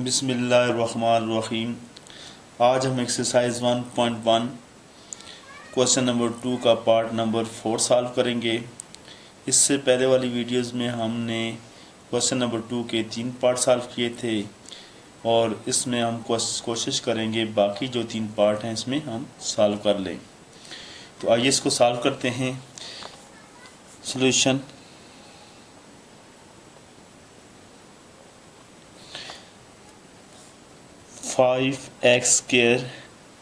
बिस्मिल्लाहिर्रहमानिर्रहीम। आज हम एक्सरसाइज 1.1 क्वेश्चन नंबर 2 का पार्ट नंबर 4 सॉल्व करेंगे। इससे पहले वाली वीडियोस में हमने क्वेश्चन नंबर 2 के 3 पार्ट सॉल्व किए थे और इसमें हम कोशिश करेंगे बाकी जो 3 पार्ट हैं इसमें हम सॉल्व कर लें। तो आइए इसको सॉल्व करते हैं। Solution 5x²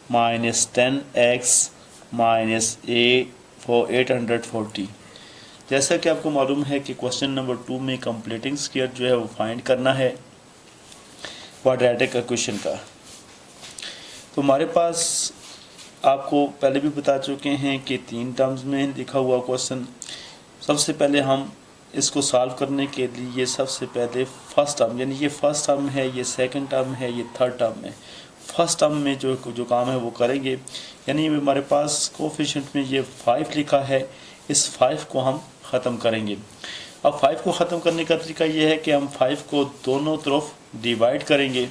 minus 10x minus 840। जैसा कि आपको मालूम है कि क्वेश्चन नंबर 2 में कंप्लीटिंग स्क्वायर जो है वो फाइंड करना है क्वाड्रेटिक इक्वेशन का। तो हमारे पास आपको पहले भी बता चुके हैं कि 3 टर्म्स में लिखा हुआ क्वेश्चन। सबसे पहले हम इसको सॉल्व करने के लिए सबसे पहले फर्स्ट टर्म, यानी ये फर्स्ट टर्म है, ये सेकंड टर्म है, ये थर्ड टर्म है। फर्स्ट टर्म में जो काम है वो करेंगे। यानी हमारे पास कोफिशिएंट में ये 5 लिखा है, इस 5 को हम ख़त्म करेंगे। अब 5 को ख़त्म करने का तरीका ये है कि हम 5 को दोनों तरफ डिवाइड करेंगे।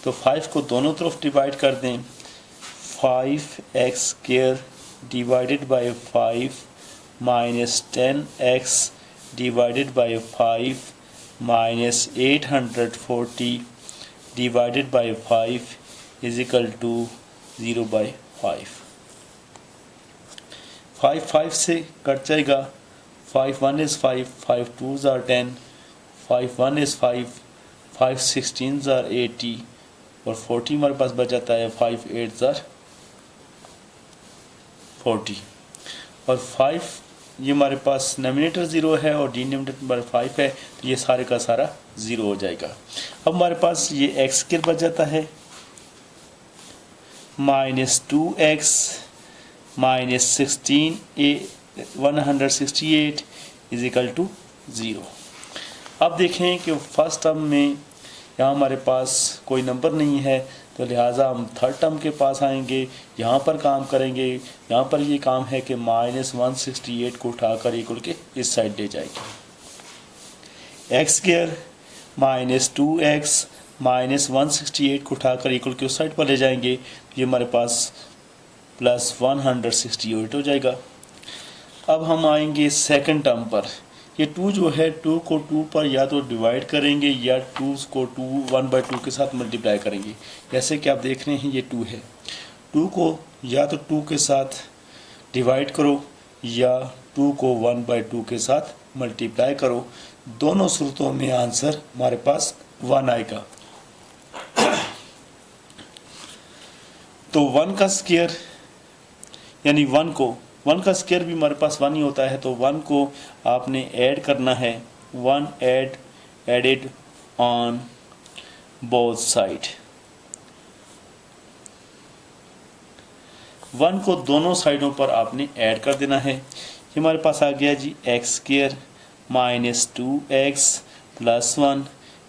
तो 5 को दोनों तरफ डिवाइड कर दें। 5x² divided by 5 minus 10x divided by 5 minus 840 divided by 5 is equal to 0/5। 5 से कट जाएगा। 5 1 is 5, 5 2s are 10, 5 1 is 5, 5 16s are 80 और 40 हमारे पास बच जाता है। 5 8s are 40 और 5 ये हमारे पास नोमिनेटर 0 है और डिनोमिनेटर हमारे 5 है, तो ये सारे का सारा 0 हो जाएगा। अब हमारे पास ये x² बच जाता है minus 2x minus 168 is equal to 0। अब देखें कि फर्स्ट टर्म में यहाँ हमारे पास कोई नंबर नहीं है, तो लिहाजा हम थर्ड टर्म के पास आएंगे, यहाँ पर काम करेंगे। यहाँ पर ये काम है कि माइनस 168 को उठाकर इक्वल के इस साइड ले जाएंगे। x² माइनस 2x माइनस 168 को उठाकर इक्वल के उस साइड पर ले जाएंगे, ये हमारे पास प्लस 168 हो जाएगा। अब हम आएंगे सेकंड टर्म पर। ये 2 जो है 2 को 2 पर या तो डिवाइड करेंगे या 2 को 1/2 के साथ मल्टीप्लाई करेंगे। जैसे कि आप देख रहे हैं ये 2 है, 2 को या तो 2 के साथ डिवाइड करो या 2 को 1/2 के साथ मल्टीप्लाई करो। दोनों सूरतों में आंसर हमारे पास 1 आएगा। तो 1 का स्क्वायर यानी 1 का स्क्वायर भी हमारे पास 1 ही होता है, तो 1 को आपने ऐड करना है। 1 एडेड ऑन बोथ साइड। 1 को दोनों साइडों पर आपने ऐड कर देना है। ये हमारे पास आ गया जी x² minus 2x plus 1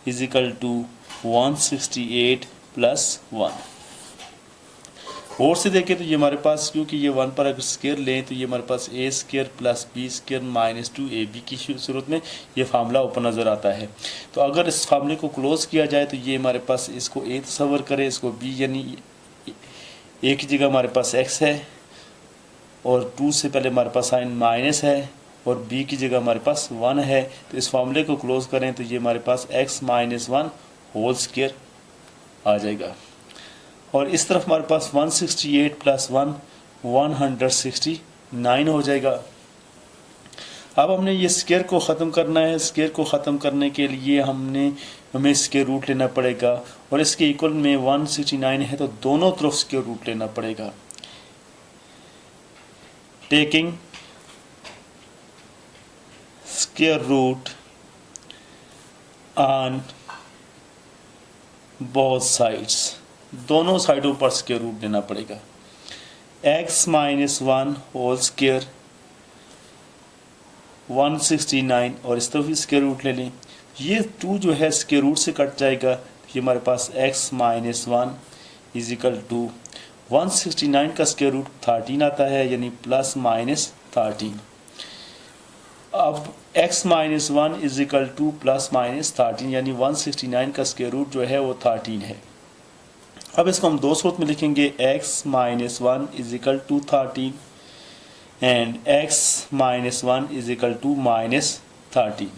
is equal to 168 plus 1। और से देखें तो ये हमारे पास, क्योंकि ये 1 पर अगर स्क्वायर लें तो ये हमारे पास a² plus b² minus 2ab की सूरत में ये फार्मूला ऊपर नज़र आता है। तो अगर इस फार्मूले को क्लोज किया जाए तो ये हमारे पास, इसको a तस्वर करें, इसको b, यानी a की जगह हमारे पास x है और 2 से पहले हमारे पास साइन माइनस है और b की जगह हमारे पास 1 है। तो इस फार्मूले को क्लोज करें तो ये हमारे पास x माइनस 1 होल स्क्वायर आ जाएगा। और इस तरफ हमारे पास 168 प्लस 1 169 हो जाएगा। अब हमने ये स्क्वायर को ख़त्म करना है। स्क्वायर को ख़त्म करने के लिए हमें इसके रूट लेना पड़ेगा और इसके इक्वल में 169 है, तो दोनों तरफ इसके रूट लेना पड़ेगा। Taking square root on both sides, दोनों साइडों पर स्क्वायर रूट लेना पड़ेगा। x माइनस 1 होल स्क्वायर 169 और इस तरफ भी स्क्वायर रूट ले लें। ये 2 जो है स्क्वायर रूट से कट जाएगा, ये हमारे पास x minus 1 is equal to 169 का स्क्वायर रूट 13 आता है, यानी प्लस माइनस 13। अब x minus 1 is equal two plus minus 13, यानी 169 का स्क्वायर रूट जो है वो 13 है। अब इसको हम दो सूरत में लिखेंगे, x minus 1 is equal to 13 and x minus 1 is equal to minus 13।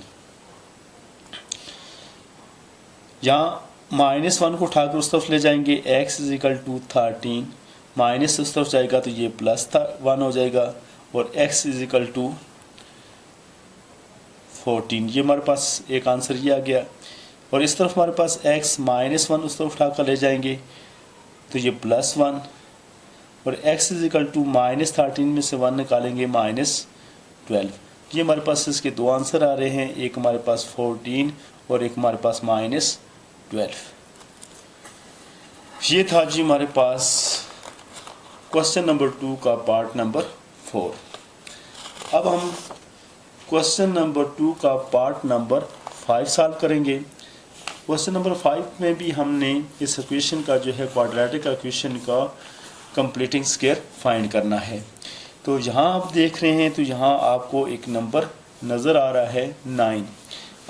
यहाँ माइनस 1 को उठाकर उस तरफ ले जाएंगे, x is equal to 13, minus उस तरफ जाएगा तो ये प्लस 1 हो जाएगा, और x इज इक्वल टू 14। ये हमारे पास एक आंसर ये आ गया। और इस तरफ हमारे पास x माइनस 1 उस तरफ उठाकर ले जाएंगे तो ये प्लस 1, और x is equal to minus 13 में से 1 निकालेंगे माइनस 12। ये हमारे पास इसके दो आंसर आ रहे हैं, एक हमारे पास 14 और एक हमारे पास माइनस 12। ये था जी हमारे पास क्वेश्चन नंबर 2 का पार्ट नंबर 4। अब हम क्वेश्चन नंबर 2 का पार्ट नंबर 5 सॉल्व करेंगे। क्वेश्चन नंबर 5 में भी हमने इस इक्वेशन का जो है क्वाड्रेटिक इक्वेशन का कंप्लीटिंग स्क्वायर फाइंड करना है। तो यहाँ आप देख रहे हैं तो यहाँ आपको एक नंबर नज़र आ रहा है 9।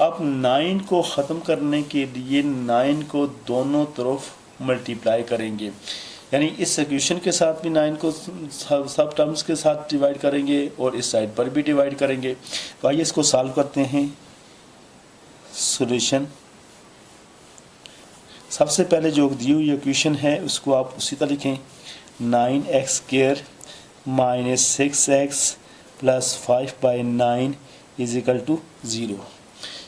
अब 9 को ख़त्म करने के लिए 9 को दोनों तरफ मल्टीप्लाई करेंगे, यानी इस इक्वेशन के साथ भी 9 को सब टर्म्स के साथ डिवाइड करेंगे और इस साइड पर भी डिवाइड करेंगे। तो आइए इसको सॉल्व करते हैं। सॉल्यूशन, सबसे पहले जो दी हुई इक्वेशन है उसको आप उसी तरह लिखें, 9x square minus 6x plus 5/9 is equal to 0।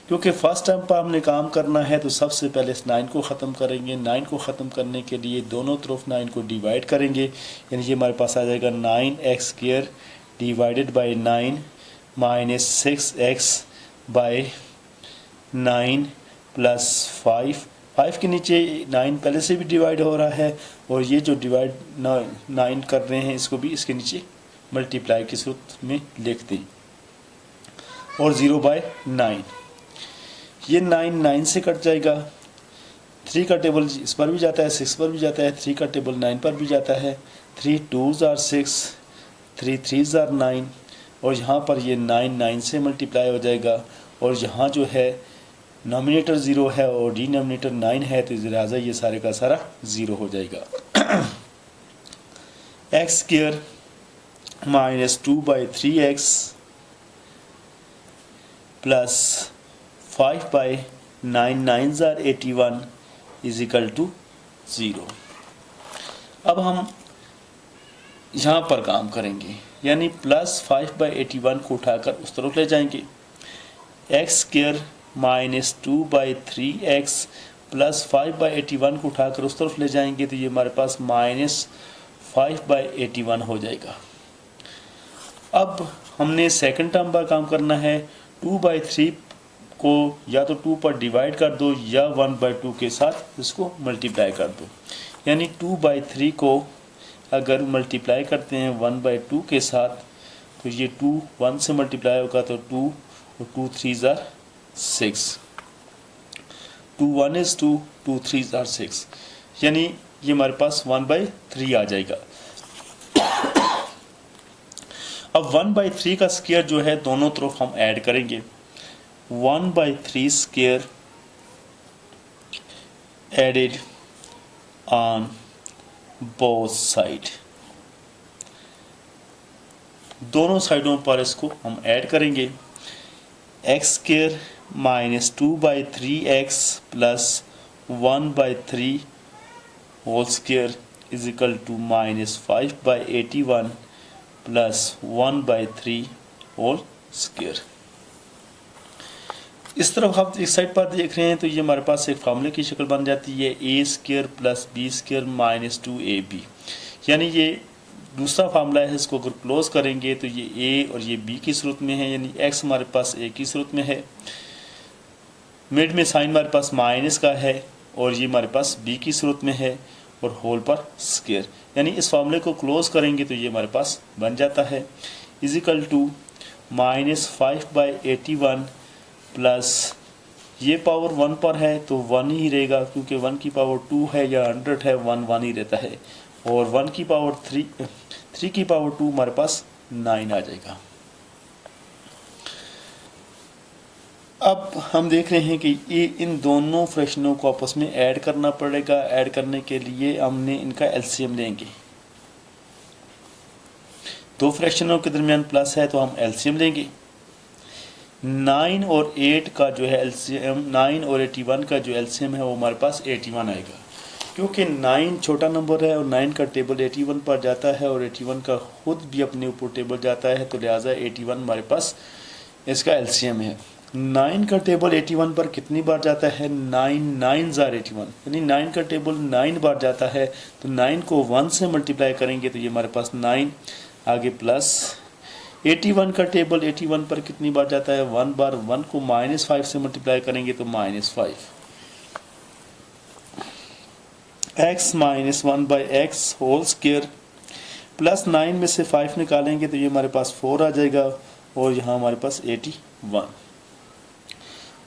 क्योंकि फर्स्ट टाइम पर हमने काम करना है तो सबसे पहले इस 9 को ख़त्म करेंगे। 9 को ख़त्म करने के लिए दोनों तरफ 9 को डिवाइड करेंगे, यानी ये हमारे पास आ जाएगा 9x square divided by 9 minus 6x by 9 plus 5 के नीचे 9 पहले से भी डिवाइड हो रहा है, और ये जो डिवाइड 9 कर रहे हैं इसको भी इसके नीचे मल्टीप्लाई की सूरत में लिख दें, और 0/9। ये 9 से कट जाएगा, 3 का टेबल इस पर भी जाता है, 6 पर भी जाता है, 3 का टेबल 9 पर भी जाता है। 3 2s are 6, 3 3s are 9, और यहाँ पर ये 9 से मल्टीप्लाई हो जाएगा, और यहाँ जो है नॉमिनेटर 0 है और डिनोमिनेटर 9 है, तो लिहाजा ये सारे का सारा 0 हो जाएगा। x square minus 2/3x plus 5/9 9s are 81 is equal to 0। अब हम यहाँ पर काम करेंगे, यानी प्लस 5/81 को उठाकर उस तरफ ले जाएंगे। x square minus 2/3x plus 5/81 को उठाकर उस तरफ ले जाएंगे तो ये हमारे पास माइनस 5/81 हो जाएगा। अब हमने सेकंड टर्म पर काम करना है। 2/3 को या तो 2 पर डिवाइड कर दो या 1/2 के साथ इसको मल्टीप्लाई कर दो, यानी 2/3 को अगर मल्टीप्लाई करते हैं 1/2 के साथ तो ये 2 1 से मल्टीप्लाई होगा तो 2 और 2 3s are 6, 2 1 is 2, 2 3s are 6, यानी ये हमारे पास 1/3 आ जाएगा। अब 1/3 का स्क्वायर जो है दोनों तरफ हम ऐड करेंगे। 1/3 square added on both side, दोनों साइडों पर इसको हम ऐड करेंगे। x square minus 2/3x plus 1/3 whole square is equal to minus 5/81 plus 1/3 whole square. इस तरफ आप इस साइड पर देख रहे हैं तो ये हमारे पास एक फार्मूले की शक्ल बन जाती है, a square plus b square minus 2ab, यानी ये दूसरा फार्मूला है। इसको अगर क्लोज करेंगे तो ये a और ये b की सूरत में है, यानी x हमारे पास a की सूरत में है, मिड में साइन हमारे पास माइनस का है, और ये हमारे पास b की सूरत में है, और होल पर स्क्वायर, यानी इस फार्मूले को क्लोज करेंगे तो ये हमारे पास बन जाता है is equal to minus 5/81 plus ये पावर 1 पर है तो 1 ही रहेगा, क्योंकि 1 की पावर 2 है या 100 है, 1 1 ही रहता है, और 1 की पावर 3 की पावर 2 हमारे पास 9 आ जाएगा। अब हम देख रहे हैं कि ये इन दोनों फ्रैक्शनों को आपस में ऐड करना पड़ेगा। ऐड करने के लिए हमने इनका एलसीएम लेंगे। दो फ्रैक्शनों के दरमियान प्लस है तो हम एलसीएम लेंगे। 9 और 8 का जो है एलसीएम, 9 और 81 का जो एलसीएम है वो हमारे पास 81 आएगा, क्योंकि 9 छोटा नंबर है और 9 का टेबल 81 पर जाता है और 81 का खुद भी अपने ऊपर टेबल जाता है, तो लिहाजा 81 हमारे पास इसका एलसीएम है। 9 का टेबल 81 पर कितनी बार जाता है? 9 9s are 81, यानी 9 का टेबल 9 बार जाता है, तो 9 को 1 से मल्टीप्लाई करेंगे तो ये हमारे पास 9 आगे प्लस 81 का टेबल 81 पर कितनी बार जाता है? 1 बार। 1 को -5 से मल्टीप्लाई करेंगे तो -5। x minus 1/x whole square plus 9 में से 5 निकालेंगे तो ये हमारे पास 4 आ जाएगा और यहाँ हमारे पास 81।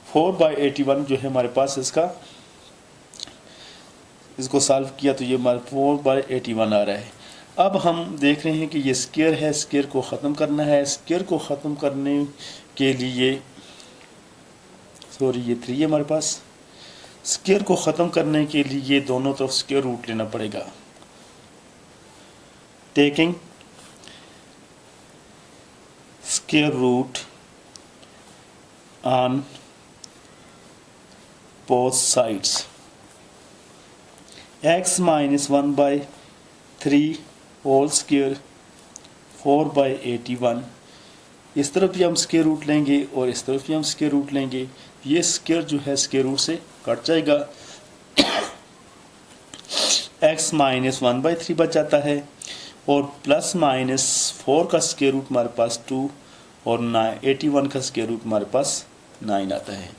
4/81 जो है हमारे पास इसको सॉल्व किया तो ये हमारे 4/81 आ रहा है। अब हम देख रहे हैं कि ये स्क्वायर है, स्क्वायर को ख़त्म करना है। स्क्वायर को ख़त्म करने के लिए ये 3 है हमारे पास। स्क्वायर को ख़त्म करने के लिए दोनों तरफ स्क्वायर रूट लेना पड़ेगा। Taking square root on both sides, x minus 1/3 whole square 4/81। इस तरफ भी हम स्क्वायर रूट लेंगे और इस तरफ भी हम स्क्वायर रूट लेंगे। ये स्क्वायर जो है स्क्वायर रूट से कट जाएगा। x माइनस 1/3 बच जाता है और प्लस माइनस 4 का स्क्वायर रूट हमारे पास 2 और 81 का स्क्वायर रूट हमारे पास 9 आता है।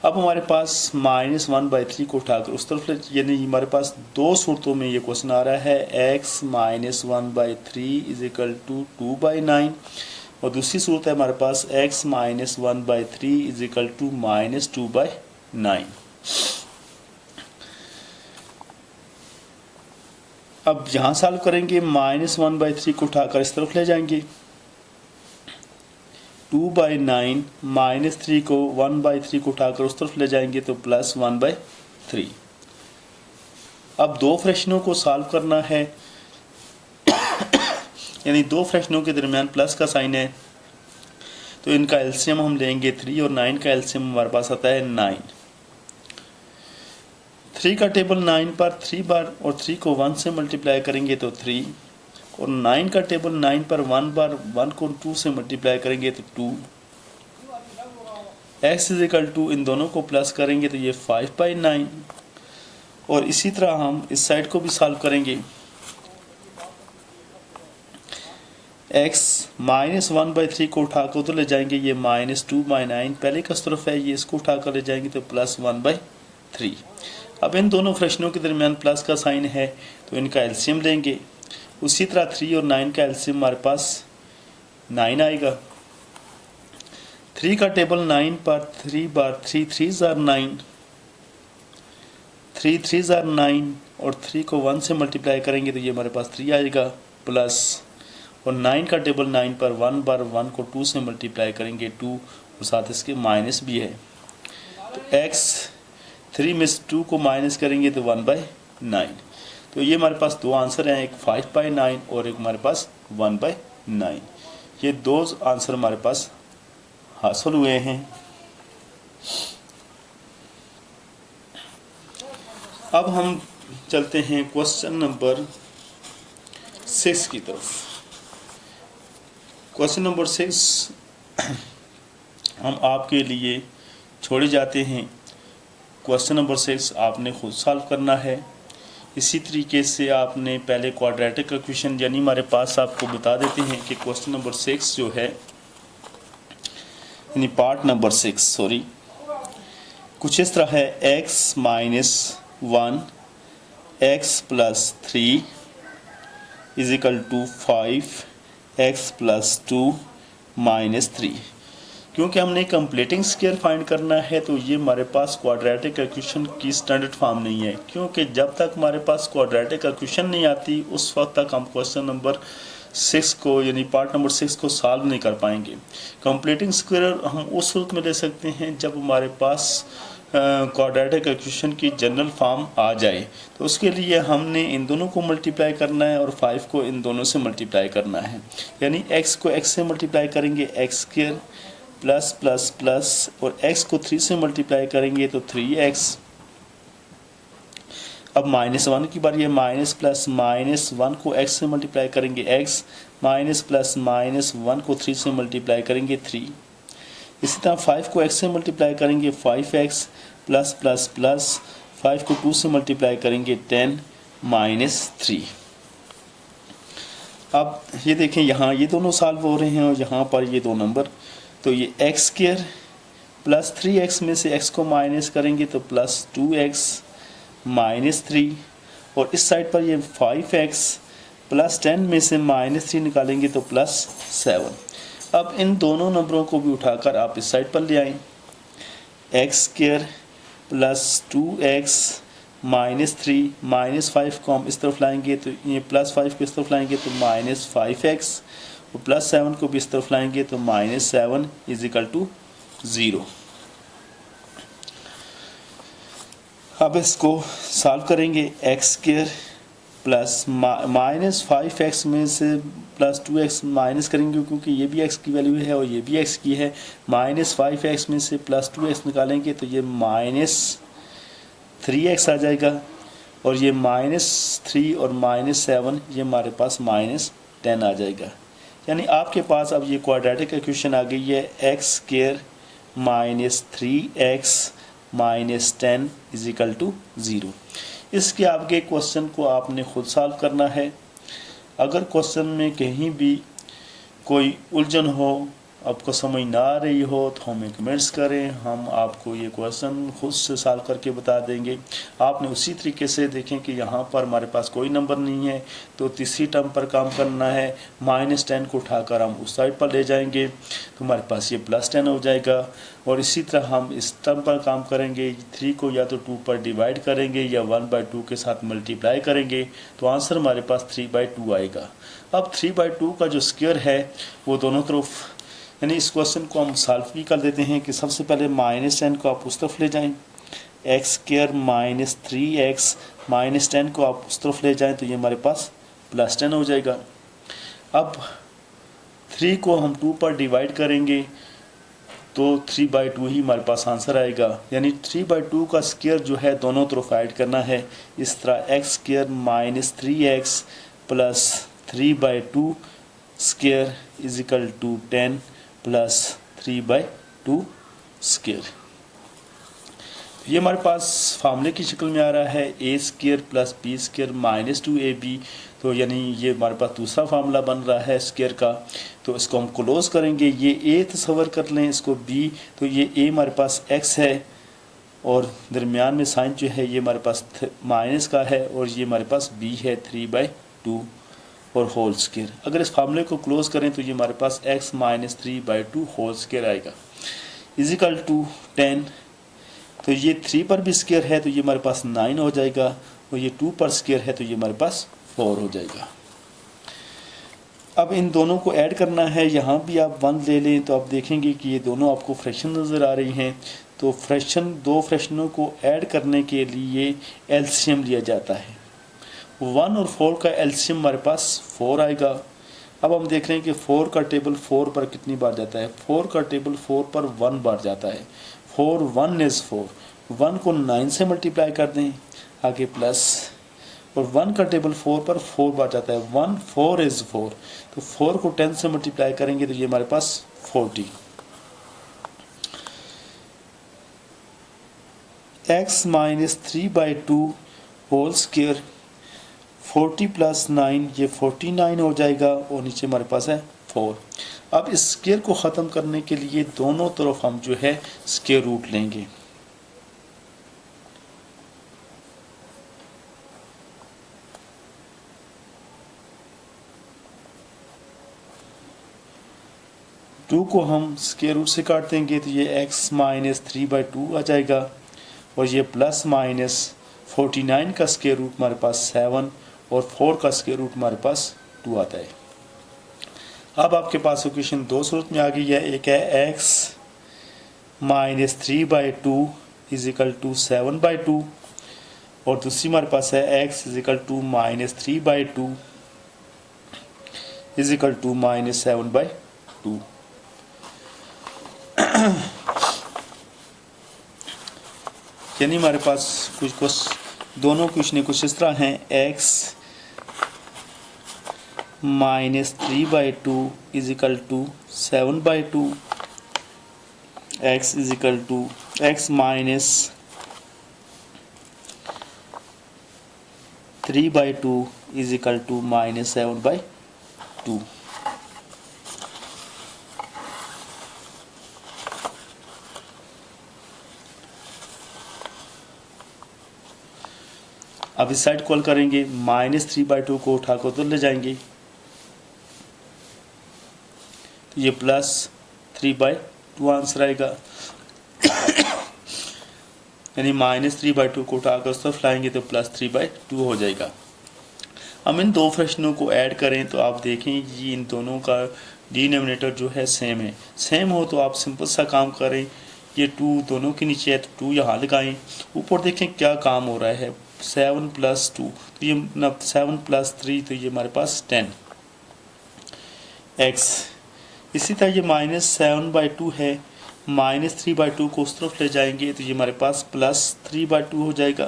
अब हमारे पास -1/3 को उठाकर उस तरफ, यानी हमारे पास दो सूरतों में ये क्वेश्चन आ रहा है। x minus 1/3 is equal to 2/9 और दूसरी सूरत है हमारे पास x minus 1/3 is equal to -2/9। अब यहाँ सॉल्व करेंगे, -1/3 को उठाकर इस तरफ ले जाएंगे, 2/9 -3 को 1/3 को उठाकर उस तरफ ले जाएंगे तो प्लस 1/3। अब दो फ्रैक्शनों को सॉल्व करना है, यानी दो फ्रैक्शनों के दरमियान प्लस का साइन है, तो इनका एलसीएम हम लेंगे 3 और 9 का एलसीएम हमारे पास आता है 9। 3 का टेबल 9 पर 3 बार और 3 को 1 से मल्टीप्लाई करेंगे तो 3 और 9 का टेबल 9 पर 1 बार, 1 को 2 से मल्टीप्लाई करेंगे तो 2। x इज इक्वल टू, इन दोनों को प्लस करेंगे तो ये 5/9 और इसी तरह हम इस साइड को भी सॉल्व करेंगे। x माइनस 1/3 को उठाकर उधर ले जाएंगे, ये -2/9 पहले का तरफ है, ये इसको उठाकर ले जाएंगे तो प्लस 1/3। अब इन दोनों फ्रैक्शनों के दरमियान प्लस का साइन है तो इनका एलसीएम लेंगे। उसी तरह 3 और 9 का एलसीएम हमारे पास 9 आएगा। 3 का टेबल 9 पर 3 बार, 3 3s are 9, 3 3s are 9 और 3 को 1 से मल्टीप्लाई करेंगे तो ये हमारे पास 3 आएगा प्लस, और 9 का टेबल 9 पर 1 बार, 1 को 2 से मल्टीप्लाई करेंगे 2 और साथ इसके माइनस भी है, तो x 3 में 2 को माइनस करेंगे तो 1/9। तो ये हमारे पास दो आंसर हैं, एक 5/9 और एक हमारे पास 1/9। ये दो आंसर हमारे पास हासिल हुए हैं। अब हम चलते हैं क्वेश्चन नंबर 6 की तरफ। क्वेश्चन नंबर 6 हम आपके लिए छोड़े जाते हैं। क्वेश्चन नंबर 6 आपने खुद सॉल्व करना है। इसी तरीके से आपने पहले क्वाड्रेटिक इक्वेशन, यानी हमारे पास आपको बता देते हैं कि क्वेश्चन नंबर 6 जो है, यानी पार्ट नंबर 6 सॉरी, कुछ इस तरह है। x minus 1 x plus 3 is equal to 5 x plus 2 minus 3। क्योंकि हमने कंप्लीटिंग स्क्वायर फाइंड करना है तो ये हमारे पास क्वाड्रेटिक इक्वेशन की स्टैंडर्ड फॉर्म नहीं है, क्योंकि जब तक हमारे पास क्वाड्रेटिक इक्वेशन नहीं आती उस वक्त तक हम क्वेश्चन नंबर 6 को यानी पार्ट नंबर 6 को सॉल्व नहीं कर पाएंगे। कंप्लीटिंग स्क्वायर हम उस सूरत में ले सकते हैं जब हमारे पास क्वाड्रेटिक इक्वेशन की जनरल फॉर्म आ जाए, तो उसके लिए हमने इन दोनों को मल्टीप्लाई करना है और 5 को इन दोनों से मल्टीप्लाई करना है। यानी x को x से मल्टीप्लाई करेंगे x square plus plus plus, और x को 3 से मल्टीप्लाई करेंगे तो 3x। अब -1 की बारी है, माइनस प्लस -1 को x से मल्टीप्लाई करेंगे x, माइनस प्लस -1 को 3 से मल्टीप्लाई करेंगे 3। इसी तरह 5 को x से मल्टीप्लाई करेंगे 5x प्लस प्लस प्लस, 5 को 2 से मल्टीप्लाई करेंगे 10 -3। अब ये देखें यहाँ ये दोनों सॉल्व हो रहे हैं और यहाँ पर ये दो नंबर, तो ये x स्क्वायर प्लस 3x में से x को माइनस करेंगे तो प्लस 2x -3, और इस साइड पर ये 5x प्लस 10 में से -3 निकालेंगे तो प्लस 7। अब इन दोनों नंबरों को भी उठाकर आप इस साइड पर ले आएँ, x स्क्वायर प्लस 2x -3 -5 को हम इस तरफ लाएंगे तो ये प्लस 5 को इस तरफ लाएंगे तो -5x, और प्लस 7 को भी इस तरफ लाएंगे तो -7 = 0। अब इसको सॉल्व करेंगे, x स्क्वायर प्लस -5x में से प्लस 2x माइनस करेंगे क्योंकि ये भी x की वैल्यू है और ये भी x की है, -5x में से प्लस 2x निकालेंगे तो ये -3x आ जाएगा, और ये -3 और -7 ये हमारे पास -10 आ जाएगा। यानी आपके पास अब ये क्वाड्रेटिक इक्वेशन आ गई है, x स्क्वायर -3x -10 = 0। इसके आगे क्वेश्चन को आपने खुद सॉल्व करना है। अगर क्वेश्चन में कहीं भी कोई उलझन हो, आपको समझ ना आ रही हो तो हमें कमेंट्स करें, हम आपको ये क्वेश्चन खुद से सॉल्व करके बता देंगे। आपने उसी तरीके से देखें कि यहाँ पर हमारे पास कोई नंबर नहीं है तो तीसरी टर्म पर काम करना है, -10 को उठाकर हम उस साइड पर ले जाएंगे तो हमारे पास ये +10 हो जाएगा, और इसी तरह हम इस टर्म पर काम करेंगे, 3 को या तो 2 पर डिवाइड करेंगे या 1/2 के साथ मल्टीप्लाई करेंगे तो आंसर हमारे पास 3/2 आएगा। अब 3/2 का जो स्क्वायर है वो दोनों तरफ, यानी इस क्वेश्चन को हम सॉल्व भी कर देते हैं कि सबसे पहले -10 को आप उस तरफ ले जाएं, x स्क्वायर -3x -10 को आप उस तरफ ले जाएं तो ये हमारे पास +10 हो जाएगा। अब 3 को हम 2 पर डिवाइड करेंगे तो 3/2 ही हमारे पास आंसर आएगा, यानी 3/2 का स्क्वायर जो है दोनों तरफ ऐड करना है। इस तरह x square -3x plus 3/2 square = 10 plus 3/2 square. ये हमारे पास फार्मूले की शक्ल में आ रहा है, a square plus b square -2ab, तो यानी ये हमारे पास दूसरा फार्मूला बन रहा है स्क्वायर का। तो इसको हम क्लोज करेंगे, ये a तस्वर कर लें, इसको b, तो ये a हमारे पास x है और दरमियान में साइन जो है ये हमारे पास माइनस का है, और ये हमारे पास b है 3/2 और होल स्क्वायर। अगर इस फार्मूले को क्लोज करें तो ये हमारे पास x -3/2 होल स्क्वायर आएगा = 10। तो ये 3 पर भी स्क्वायर है तो ये हमारे पास 9 हो जाएगा, और ये 2 पर स्क्वायर है तो ये हमारे पास 4 हो जाएगा। अब इन दोनों को ऐड करना है, यहाँ भी आप 1 ले लें तो आप देखेंगे कि ये दोनों आपको फ्रैक्शन नज़र आ रही हैं। तो दो फ्रैक्शनों को ऐड करने के लिए एलसीएम लिया जाता है। 1 और 4 का एलसीएम हमारे पास 4 आएगा। अब हम देख रहे हैं कि 4 का टेबल 4 पर कितनी बार जाता है, 4 का टेबल 4 पर 1 बार जाता है। 4 1 is 4, 1 को 9 से मल्टीप्लाई कर दें, आगे प्लस, और 1 का टेबल 4 पर 4 बार जाता है, 1 4 is 4, तो 4 को 10 से मल्टीप्लाई करेंगे तो ये हमारे पास 40। x -3/2 होल स्क्वायर 40 + 9 ये 49 हो जाएगा, और नीचे हमारे पास है 4। अब इस स्क्वायर को ख़त्म करने के लिए दोनों तरफ हम जो है स्क्वायर रूट लेंगे। 2 को हम स्क्वायर रूट से काट देंगे तो ये x माइनस 3/2 आ जाएगा, और ये प्लस माइनस 49 का स्क्वायर रूट हमारे पास 7 और 4 का स्क्वायर रूट हमारे पास 2 आता है। अब आपके पास इक्वेशन दो सूरत में आ गई है, एक है x minus 3/2 is equal to 7/2, और दूसरी हमारे पास है x is equal to minus 3/2 is equal to minus 7/2। यानी हमारे पास कुछ दोनों क्वेश्चन कुछ इस तरह हैं, x minus 3/2 is equal to 7/2, x is equal to x minus 3/2 is equal to minus 7/2। अब इस साइड कॉल करेंगे, माइनस 3/2 को उठाकर उधर ले जाएंगे तो ये प्लस 3/2 आंसर आएगा। यानी माइनस 3/2 को उठाकर उस तरफ लाएंगे तो प्लस 3/2 हो जाएगा। हम इन दो फ्रैक्शनों को ऐड करें तो आप देखें ये इन दोनों का डिनोमिनेटर जो है सेम है। सेम हो तो आप सिंपल सा काम करें, ये 2 दोनों के नीचे है तो 2 यहाँ लगाएं, ऊपर देखें क्या काम हो रहा है, 7 + 2 तो ये 7 + 3 तो ये हमारे पास 10 x। इसी तरह ये माइनस 7/2 है, माइनस 3/2 को उस तरफ ले जाएंगे तो ये हमारे पास प्लस 3/2 हो जाएगा।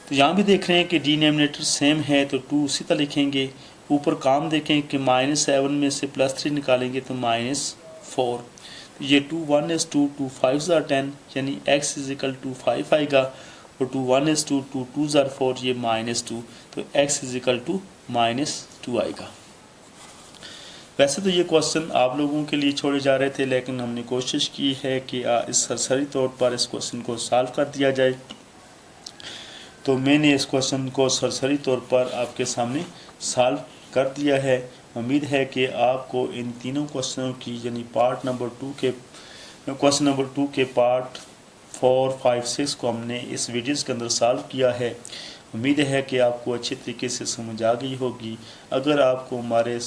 तो यहाँ भी देख रहे हैं कि डिनोमिनेटर सेम है तो 2 उसी तरह लिखेंगे। ऊपर काम देखें कि -7 में से +3 निकालेंगे तो -4, ये 2 1 is 2 2 5 are 10 यानी x इज इक्वल टू 5 आएगा, और 2 1 is 2 2 2 are 4 ये -2 तो x इज इक्वल टू -2 आएगा। वैसे तो ये क्वेश्चन आप लोगों के लिए छोड़े जा रहे थे, लेकिन हमने कोशिश की है कि इस सरसरी तौर पर इस क्वेश्चन को सॉल्व कर दिया जाए। तो मैंने इस क्वेश्चन को सरसरी तौर पर आपके सामने सॉल्व कर दिया है। उम्मीद है कि आपको इन तीनों क्वेश्चनों की यानी पार्ट नंबर 2 के क्वेश्चन नंबर 2 के पार्ट 4 5 6 को हमने इस वीडियोस के अंदर सॉल्व किया है। उम्मीद है कि आपको अच्छे तरीके से समझ आ गई होगी। अगर आपको हमारे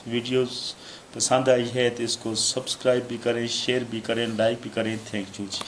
वीडियोस पसंद आई है तो इसको सब्सक्राइब भी करें, शेयर भी करें, लाइक भी करें। Thank you ji.